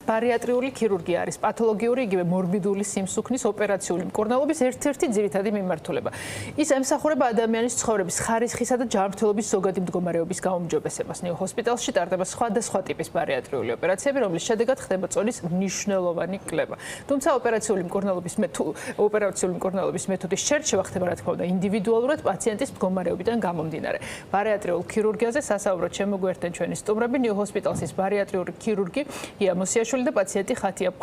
ბარიატრიული ქირურგია არის პათოლოგიური, იგივე მორბიდული სიმსუქნის ოპერაციული მკურნალობის ერთ-ერთი ძირითადი მიმართულება. ის ემსახურება ადამიანის ცხოვრების ხარისხისა და ჯანმრთელობის ზოგადი მდგომარეობის გაუმჯობესებას. ნიუ ჰოსპიტალში ტარდება სხვადასხვა ტიპის ბარიატრიული ოპერაციები, რომლის შედეგად ხდება წონის მნიშვნელოვანი კლება. თუმცა ოპერაციული მკურნალობის მეთოდის შერჩევა ხდება რა თქმა უნდა ინდივიდუალურად პაციენტის მდგომარეობიდან გამომდინარე. ბარიატრიულ ქირურგიაზე სასაუბროდ შემოგვიერთდნენ ჩვენი სტუმრები, ნიუ ჰოსპიტალსის ბარიატრიული ქირურგი ია მოსიაშვილი და პაციენტი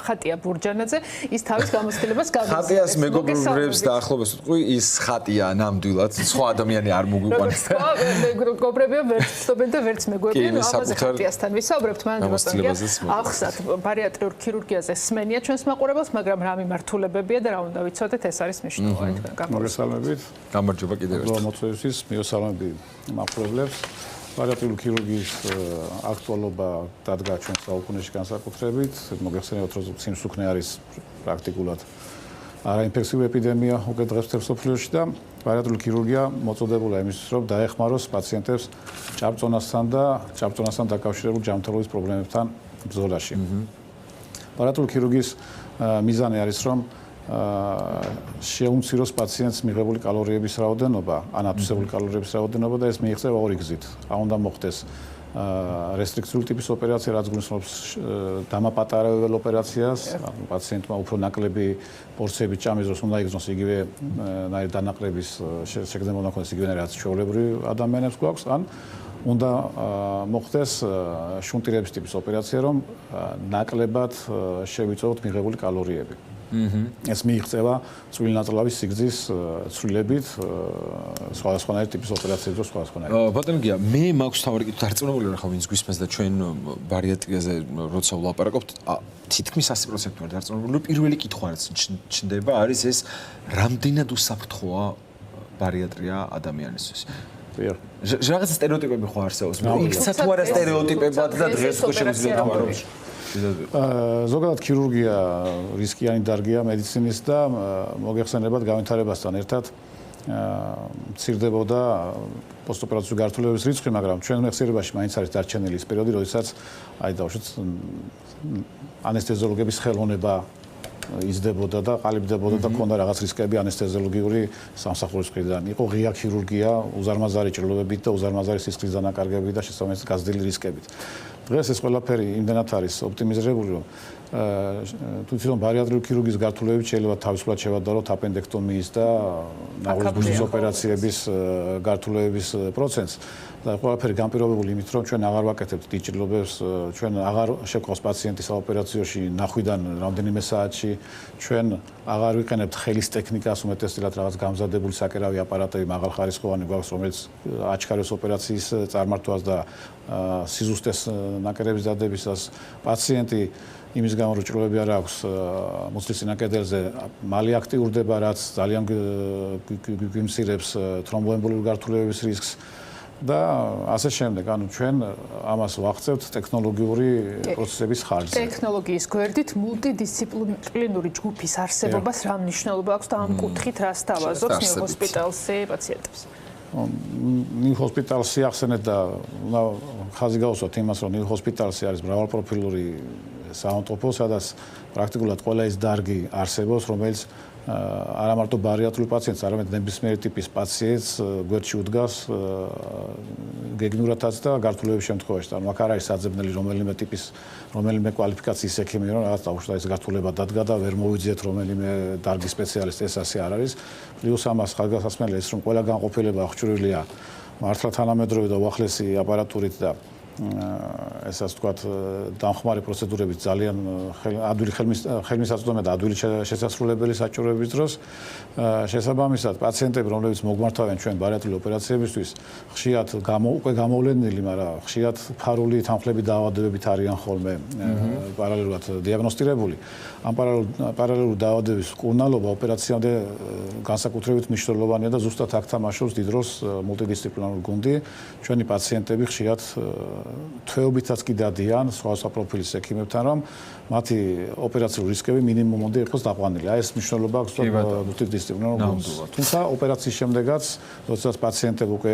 ხატია ბურჯანაძე. ის თავის გამოცდილებას გამოსცემს. ხატიას მეგობრებს და ახლობლებს ვთქვი, ის ხატია ნამდვილად სხვა ადამიანი არ მოგვიყვანს. მეგობრებია ვერც ვწდობენ და ვერც მეგობრებია, ამაზე ხატიასთან ვისაუბრებთ, მანამდე ბატონია. ახსათ ბარიატრიულ ქირურგიაზე სმენია ჩვენს მაყურებელს, მაგრამ რა მიმართულებებია და რა უნდა ვიცოდეთ, ეს არის მნიშვნელოვანი. მოგესალმებით. გამარჯობა კიდევ ერთხელ. მოწვევისთვის მიესალმები მაყურებლებს. ბარიატრიული ქირურგიის აქტუალობა დადგა ჩვენ საუკუნეში განსაკუთრებით. მოგეხსენებათ, რომ სიმსუქნე არის პრაქტიკულად არაინფექციური ეპიდემია უკვე დღესდღეობით მსოფლიოში და ბარიატრიული ქირურგია მოწოდებულია იმისთვის, რომ დაეხმაროს პაციენტებს ჭარბწონასთან დაკავშირებულ ჯანმრთელობის პრობლემებთან ბრძოლაში. ბარიატრიული ქირურგიის მიზანი არის, რომ შეუმციროს პაციენტს მიღებული კალორიების რაოდენობა, ან ათვისებული კალორიების რაოდენობა და ეს მიიღწევა ორი გზით. არ უნდა მოხდეს რესტრიქციული ტიპის ოპერაცია, რაც გულისხმობს დამაპატარავებელ ოპერაციას, პაციენტმა უფრო ნაკლები პორციებით ჭამის დროს უნდა იგრძნოს იგივე დანაკლების შეგრძნება უნდა ქონდეს იგივე რაც ჩვეულებრივ ადამიანებს გვაქვს, ან უნდა მოხდეს შუნტირების ტიპის ოპერაცია, რომ ნაკლებად შევიწოვოთ მიღებული კალორიები. ეს მიიღწევა წვრილი ნაწლავის სიგრძის ცვლილებით სხვადასხვანაირი ტიპის ოპერაციების დროს სხვადასხვანაირი. ბატონო გია, მე მაქვს თავი კითხვა დარწმუნებული ვარ, ხომ ვინც გვისმენს და ჩვენ ბარიატრიაზე როცა ვლაპარაკობთ, თითქმის 100% ვარ დარწმუნებული, პირველი კითხვა რაც ჩნდება არის ეს, რამდენად უსაფრთხოა ბარიატრია ადამიანისთვის. რაღაცა სტერეოტიპები ხო არსებობს? იქცა თუ არა სტერეოტიპებად და დღეს ხო შეგვიძლია ვთქვათ. ზოგადად ქირურგია რისკიანი დარგია მედიცინის და მოგეხსენებათ განვითარებასთან ერთად მცირდებოდა პოსტოპერაციული გართულების რიცხვი, მაგრამ ჩვენ მეხსიერებაში მაინც არის დარჩენილი ის პერიოდი, როდესაც დაუშვათ ანესთეზიოლოგების ხელოვნება იზრდებოდა და ყალიბდებოდა და ქონდა რაღაც რისკები ანესთეზიოლოგიური სამსახურის მხრიდან. იყო ღია ქირურგია უზარმაზარი ჭრილობებით და უზარმაზარი სისხლის დანაკარგებით და შესაბამისად გაზრდილი რისკებით. დღეს ეს ყველაფერი იმდენად არის ოპტიმიზირებული, რომ თვითონ ბარიატრიული ქირურგიის გართულებებით შეიძლება თავისუფლად შევადაროთ აპენდექტომიის და ნაღვლის ბუჯის ოპერაციების გართულების პროცენტს. და ყველაფერი განპირობებული იმით, რომ ჩვენ აღარ ვაკეთებთ დიდ ჭრილობებს, ჩვენ აღარ შევყავს პაციენტი საოპერაციოში ნახვიდან რამდენიმე საათში, ჩვენ აღარ ვიყენებთ ხელის ტექნიკას, უმეტესწილად რაღაც გამზადებული საკერავი აპარატები, მაღალხარისხოვანი გვაქვს, რომელიც აჩქარებს ოპერაციის წარმართვას და სიზუსტეს ნაკერების დადებისას. პაციენტი იმის გამო რომ ჭრილობები არ აქვს მუცლის წინაკედელზე, მალე აქტიურდება, რაც ძალიან გვიმცირებს თრომბოემბოლიური გართულებების რისკს. და ასე შემდეგ, ანუ ჩვენ ამას ვახცევთ ტექნოლოგიური პროცესების ხარჯზე. ტექნოლოგიის გვერდით მულტიდისციპლინური ჯგუფის არსებობას რა მნიშვნელობა აქვს და ამ კუთხით რა სთავაზობს ნიუ ჰოსპიტალსი პაციენტებს? ნიუ ჰოსპიტალსი ახსენეთ და უნდა ხაზი გავუსვათ იმას, რომ ნიუ ჰოსპიტალსი არის მრავალპროფილური საავადმყოფო, სადაც პრაქტიკულად ყველა ის დარგი არსებობს, რომელიც არა მარტო ბარიატრიულ პაციენტს, არამედ ნებისმიერი ტიპის პაციენტს გვერდში უდგას გეგმიურადაც და გართულების შემთხვევაში. ანუ აქ არ არის საძებნელი რომელიმე კვალიფიკაციის ექიმი, რომ რაღაც დაუშვათ ეს გართულება დადგა და ვერ მოვიძიეთ რომელიმე დარგის სპეციალისტი, ეს ასე არ არის. პლუს ამას ხარგასასმელია ის, რომ ყველა განყოფილება აღჭურვილია მართლა თანამედროვე და უახლესი აპარატურით და ესეც ვთქვათ დამხმარე პროცედურებით ძალიან ადვილი ხელმისაწვდომია და ადვილი შესაძლებელი საჭიროების დროს შესაბამისად პაციენტები, რომლებიც მოგმართავენ ჩვენ ბარიატრიული ოპერაციებისთვის, ხშირად უკვე გამოვლენილი, მაგრამ ხშირად ფარული თანხლები დაავადებებით არიან ხოლმე პარალელურად დიაგნოსტირებული. ამ პარალელური დაავადების მკურნალობა ოპერაციამდე განსაკუთრებით მნიშვნელოვანია და ზუსტად აქ თამაშობს დიდ როლს მულტიდისციპლინარული გუნდი. ჩვენი პაციენტები ხშირად თვეობითაც კი დადიან სხვა პროფილის ექიმებთან, რომ მათი ოპერაციული რისკები მინიმუმამდე იყოს დაყვანილი. ეს მნიშვნელობა აქვს მულტიდისციპლინარულ. თუმცა ოპერაციის შემდეგაც, როდესაც პაციენტები უკვე,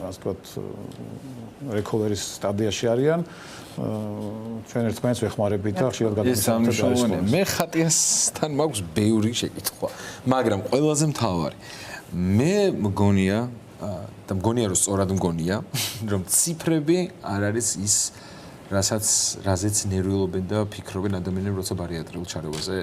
ასე ვთქვათ, რეკოვერის სტადიაში არიან, ჩვენ ერთმანეთს ვეხმარებით და ხშირად გადმოსახედავთ. მე ხატიასთან მაქვს ბევრი შეკითხვა, მაგრამ ყველაზე მთავარი მე მგონია და მგონია რომ სწორად მგონია რომ ციფრები არ არის ის რაზეც ნერვიულობენ და ფიქრობენ ადამიანები როცა ბარიატრიულ ჩარევაზე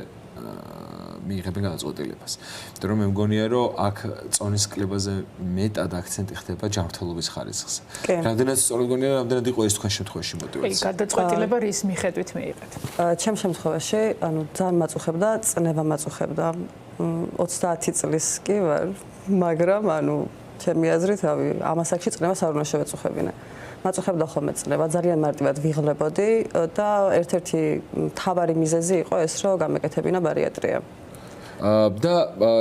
მიიღებენ გადაწყვეტილებას. იმიტომ რომ მე მგონია რომ აქ წონის კლებაზე მეტად აქცენტი ხდება ჯანმრთელობის ხარისხზე. რამდენად სწორად მგონია რამდენად იყო ეს თქვენ შემთხვევაში მოტივაცია. გადაწყვეტილება რის მიხედვით მიიღეთ? ჩემ შემთხვევაში ძალიან მაწუხებდა, წნევა მაწუხებდა. 30 წლის კი ვარ, მაგრამ ჩემი აზრით, ამ ასაკში წნევას არ უნდა შევეწუხებინე. მაწუხებდა ხოლმე წნევა, ძალიან მარტივად ვიღლებოდი და ერთ-ერთი მთავარი მიზეზი იყო ეს, რომ გამეკეთებინა ბარიატრია. და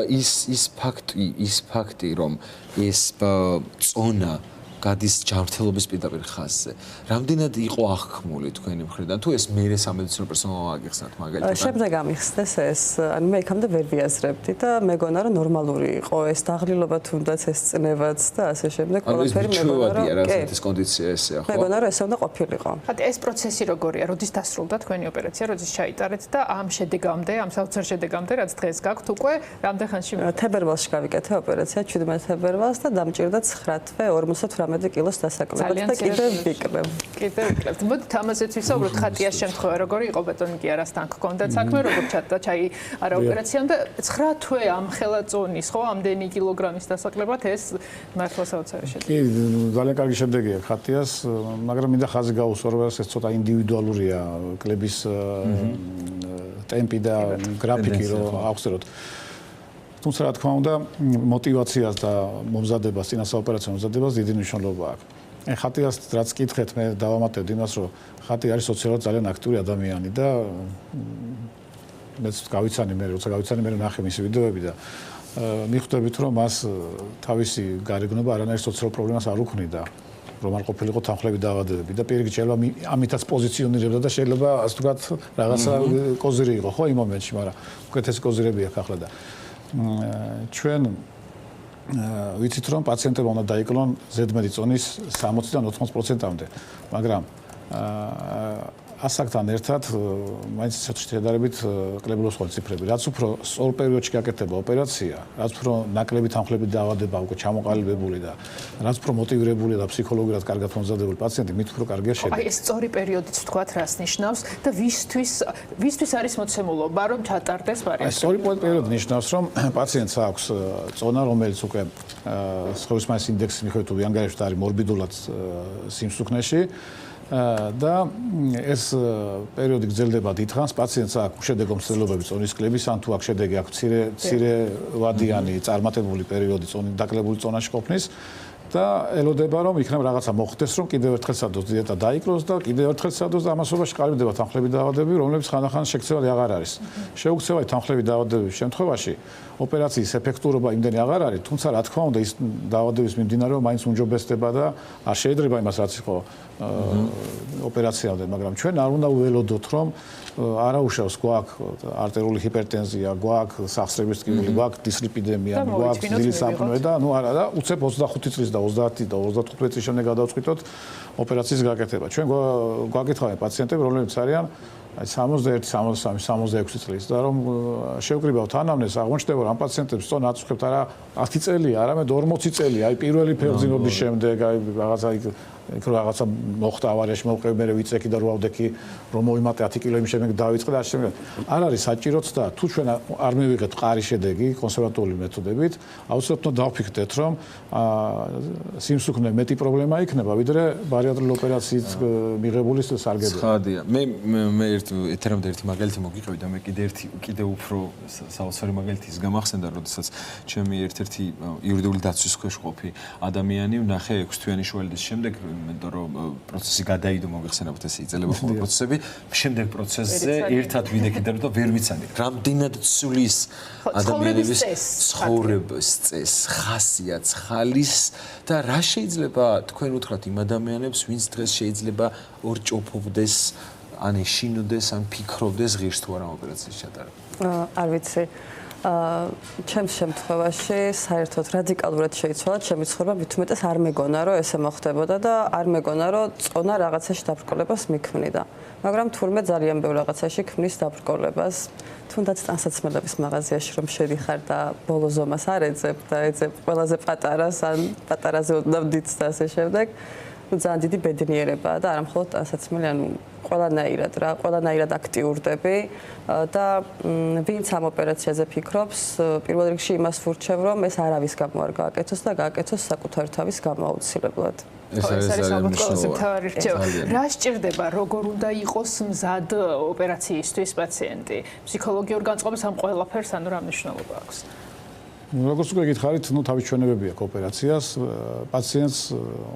ის ფაქტი, რომ ეს წონა გადის ჯანმრთელობის პირდაპირ ხაზზე. რამდენად იყო აღქმული თქვენი მხრიდან? თუ ეს მეერე სამედიცინო პერსონალმა აგიხსნათ მაგალითად. შემდეგ ამიხსნეს ეს, მე იქამდე ვერ ვიაზრებდი და მეგონა რომ ნორმალური იყო ეს დაღლილობა თუნდაც ეს წნევაც და ასე შემდეგ ყველაფერი მეგონა რომ ეს კონდიცია ესეა, ხო? მეგონა რომ ესე უნდა ყოფილიყო. ეს პროცესი როგორია? როდის დასრულდა თქვენი ოპერაცია, როდის ჩაიტარეთ და ამ შედეგამდე, ამ საოცარ შედეგამდე, რაც დღეს გაქვთ უკვე, რამდენ ხანში? თებერვალში გავიკეთე ოპერაცია 17 თებერვალს და დამჭირდა 9 თვე 58 კილოს დასაკლებად და კიდევ ვიკრებ. მოდით ამაზეც ვისაუბროთ, ხატიას შემთხვევა როგორი იყო, ბატონი კი არასთან გქონდათ საქმე, როგორ ჩატა არა ოპერაციამდე 9 თვე ამ ხელა წონის, ხო, ამდენი კილოგრამის დასაკლებად ეს მართლა საოცარი შედეგი. კი, ძალიან კარგი შედეგია ხატიას, მაგრამ მინდა ხაზი გაუსვა, რომ ეს ცოტა ინდივიდუალურია კლების ტემპი და გრაფიკი რომ ავხსნათ. თუმცა რა თქმა უნდა мотиваციას და მომზადებას წინასაოპერაციო მომზადებას დიდი მნიშვნელობა აქვს. ხატიას რაც კითხეთ მე დავამატებდი იმას რომ ხატი არის სოციალურად ძალიან აქტიური ადამიანი და მეც გავიცანი მე როცა გავიცანი მე ნახე მისი ვიდეოები და მიხვდებით რომ მას თავისი გარეგნობა არანაირ სოციალურ პრობლემას არ უქმნიდა რომ არ ყოფილიყო თანხლები დაავადებები და პირიქით შეიძლება ამითაც პოზიციონირებდა და შეიძლება ასე ვთქვათ რაღაცა კოზირი იყო ხო იმ მომენტში მაგრამ უკეთესი კოზირები აქვს ახლა და ჩვენ ვიცით რომ პაციენტებმა უნდა დაიკლონ ზედმეტი წონის 60-დან 80%-მდე, მაგრამ ასაკთან ერთად მაინც შედარებით კლებულობს ხოლმე ციფრები. რაც უფრო სწორ პერიოდში გაკეთდება ოპერაცია, რაც უფრო ნაკლები თანხლები დაავადება უკვე ჩამოყალიბებული და რაც უფრო მოტივირებულია და ფსიქოლოგიურად კარგად მომზადებული პაციენტი, მით უფრო კარგია შედეგი. ეს სწორი პერიოდიც ვთქვათ, რას ნიშნავს და ვისთვის არის მოცემულობა, რომ ჩატარდეს ბარიატრია? სწორი პერიოდი ნიშნავს, რომ პაციენტს აქვს წონა, რომელიც უკვე სხეულის მასის ინდექსის მიხედვით ვიანგარიშით არის მორბიდულად სიმსუქნეში. და ეს პერიოდი გრძელდება დიდხანს, პაციენტს აქვს უშედეგო მცდელობები წონის კლების, ან თუ აქვს შედეგი აქვს მცირე ვადიანი წარმატებული პერიოდი დაკლებული წონაში ყოფნის და ელოდება რომ იქნებ რაღაცა მოხდეს, რომ კიდევ ერთხელ სადოს დიეტა დაიკლოს და კიდევ ერთხელ სადოს და ამასობაში ყალიბდება თანხლები დაავადებები, რომლებიც ხანდახან შექცევადი აღარ არის. შეუქცევადი თანხლები დაავადებების შემთხვევაში ოპერაციის ეფექტურობა იმდენი აღარ არის, თუმცა რა თქმა უნდა ის დაავადების მიმდინარეობა მაინც უმჯობესდება და არ შეიძლება იმას რაც იყო ოპერაციამდე, მაგრამ ჩვენ არ უნდა ველოდოთ რომ არაუშავს გვაქვს არტერიული ჰიპერტენზია, გვაქვს სახსრების ტკივილი, გვაქვს დისლიპიდემია, გვაქვს დილის აპნოე და ნუ არა და უცებ 25 წლის და 30 და 35 წლის შემდეგ გადავწყვიტოთ ოპერაციის გაკეთება. ჩვენ გვაკითხავენ პაციენტები, რომლებიც არიან 61, 63, 66 წლის და რომ შევკრიბავთ ანამნეზს, აღმოჩნდება რომ ამ პაციენტებს წონა აწუხებთ არა 10 წელია, არამედ 40 წელია, აი პირველი ფეხმძიმნობის შემდეგ, აი რაღაცა იქ რაღაცა მოხდა ავარიაში მოვყევი მე ვიწექი და რვავდექი რომ მოვიმატე 10 კილო იმის შემდეგ დავიწყე და ასე არ არის საჭიროც და თუ ჩვენ არ მივიღეთ მყარი შედეგი კონსერვატიული მეთოდებით აუცილებლად დავფიქრდეთ რომ სიმსუქნე მეტი პრობლემა იქნება ვიდრე ბარიატრიული ოპერაციით მიღებული სარგებლობა. ხადია. მე ეთერამდე ერთი მაგალითი მოგიყევი და მე კიდე უფრო საოცარი მაგალითი ის გამახსენდა, როდესაც ჩემი ერთ-ერთი იურიდიული დაცვის ქვეშ ყოფი ადამიანი ვნახე 6 თვიანი შუალედის შემდეგ იმიტომ რომ პროცესი გადაიდო მოგეხსენებათ ესე იწელება ხოლმე პროცესები შემდეგ პროცესზე ერთად ვიდექიდან და ვერ ვიცანი რამდენად ცვლის ადამიანების ცხოვრების წესს, ხასიათს, ხალის და რა შეიძლება თქვენ უთხრათ იმ ადამიანებს, ვინც დღეს შეიძლება ორჭოფობდეს, ან ეშინოდეს, ან ფიქრობდეს ღირს თუ არა ოპერაციის ჩატარება. არ ვიცი. ჩემს შემთხვევაში საერთოდ რადიკალურად შეიცვალა ჩემი ცხოვრება, მით უმეტეს არ მეგონა რომ ესე მოხდებოდა და არ მეგონა რომ წონა რაღაცაში დაბრკოლებას მიქმნიდა. მაგრამ თურმე ძალიან ბევრ რაღაცაში ქმნის დაბრკოლებას. თუნდაც ტანსაცმელების მაღაზიაში რომ შედიხარ და ბოლო ზომას არ ეძებ და ეძებ ყველაზე პატარას ან პატარაზე ოდნავ დიდს და ასე შემდეგ. ძალიან დიდი ბედნიერებაა და არა მხოლოდ ტანსაცმელი, ანუ ყველანაირად აქტიურდები და ვინც ამ ოპერაციაზე ფიქრობს, პირველ რიგში იმას ვურჩევ, რომ ეს არავის გამო არ გააკეთოს და გააკეთოს საკუთარი თავის გამო აუცილებლად. ეს არის ალბათ ყველაზე მთავარი რჩევა. რა სჭირდება, როგორ უნდა იყოს მზად ოპერაციისთვის პაციენტი? ფსიქოლოგიურ განწყობას ამ ყველაფერს ანუ რა მნიშვნელობა აქვს? როგორც უკვე გითხარით, თავის ჩვენებები აქვს ოპერაციას, პაციენტს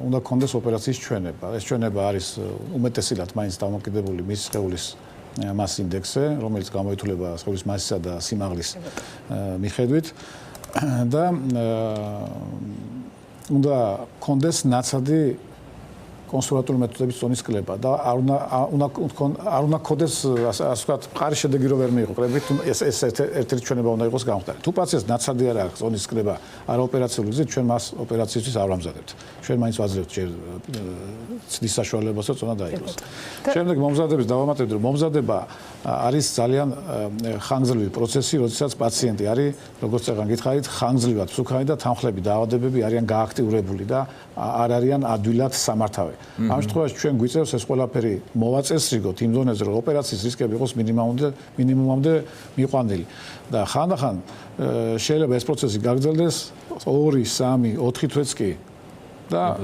უნდა კონდეს ოპერაციის ჩვენება. ეს ჩვენება არის უმეტესად მაინც დამოკიდებული მის სხეულის მას ინდექსზე, რომელიც გამოითვლება სხეულის მასისა და სიმაღლის მიხედვით და უნდა კონდეს ნაცადი კონსერვატული მეთოდების წონის კლება და არ უნდა ქონდეს ასე ვთქვათ, მყარი შედეგი რო ვერ მიიღო, ეს ერთ-ერთი ჩვენება უნდა იყოს გამხდარი. თუ პაციენტს ნაცადი არ აქვს წონის კლება არაოპერაციული გზით, ჩვენ მას ოპერაციისთვის არ ვამზადებთ. ჩვენ მაინც ვაძლევთ ცდის საშუალებას, რომ წონა დაიკლოს. შემდეგ მომზადების დავამატებთ, რომ მომზადება არის ძალიან ხანგრძლივი პროცესი, როდესაც პაციენტი არის, როგორც წეგან გითხარით, ხანგრძლივად მსუქანი და თანხლები დაავადებები არიან გააქტიურებული და არ არიან ადვილად სამართავი. ამ შემთხვევაში ჩვენ გვიწევს ეს ყველაფერი მოვაწესრიგოთ იმ ზონაზე, რომ ოპერაციის რისკები იყოს მინიმუმამდე მიყვანილი. და ხანდახან შეიძლება ეს პროცესი გაგრძელდეს 2, 3, 4 თვეც კი. და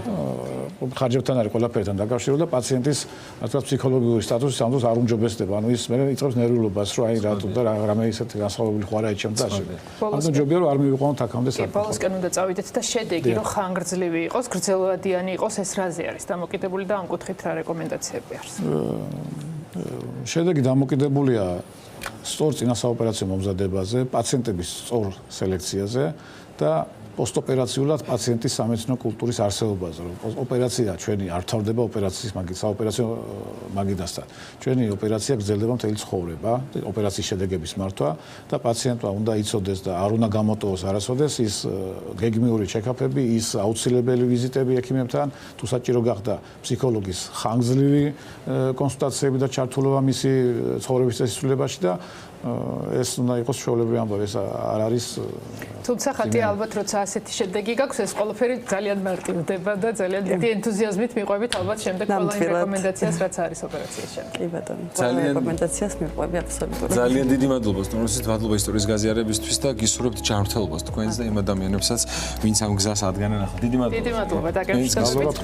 ხარჯებთან არის ყველაფერთან დაკავშირებული და პაციენტის რა თქმა უნდა ფსიქოლოგიური სტატუსი სამდროს არ უმჯობესდება. ანუ ის მე იწყებს ნერვიულობას, რომ აი რატო და რამე ისეთი განსხვავებული ხوار აიჩემს და ასე. ანუ ჯობია რომ არ მივიყვანოთ აქამდე საკითხი. ბოლოსკენ უნდა წავიდეთ და შედეგი რომ ხანგრძლივი იყოს, გრძელვადიანი იყოს, ეს რაზე არის დამოკიდებული და ამ კუთხით რა რეკომენდაციები არის? შედეგი დამოკიდებულია სწორ წინასაოპერაციო მომზადებაზე, პაციენტების სწორ სელექციაზე და პოსტოპერაციულად პაციენტის სამედიცინო კულტურის არსებობაზე, რომ ოპერაცია ჩვენი არ თავდება ოპერაციის საოპერაციო მაგიდასთან. ჩვენი ოპერაცია გრძელდება მთელი ცხოვრება, ოპერაციის შედეგების მართვა და პაციენტმა უნდა იცოდეს და არ უნდა გამოტოვოს არასოდეს ის გეგმიური ჩეკაპები, ის აუცილებელი ვიზიტები ექიმებთან, თუ საჭირო გახდა ფსიქოლოგის ხანგრძლივი კონსულტაციები და ჩართულობა მისი ცხოვრების წესრიგში და ეს უნდა იყოს ჩვეულებრივი ამბავი, ეს არ არის. თუმცა ხათი ალბათ როცა ასეთი შედეგი გაქვს, ეს ყველაფერი ძალიან მარტივდება და ძალიან დიდი ენთუზიაზმით მიყვებით ალბათ შემდეგ ყველა იმ რეკომენდაციას, რაც არის ოპერაციის შემდეგ. კი ბატონო, ყველა რეკომენდაციას მიყვები აბსოლუტურად. ძალიან დიდი მადლობა სტუმრებისთვის, მადლობა ისტორიის გაზიარებისთვის და გისურვებთ ჯანმრთელობას თქვენს და იმ ადამიანებსაც, ვინც ამ გზას ადგენენ ახლა. დიდი მადლობა. დიდი მადლობა დაგემშვიდობებით.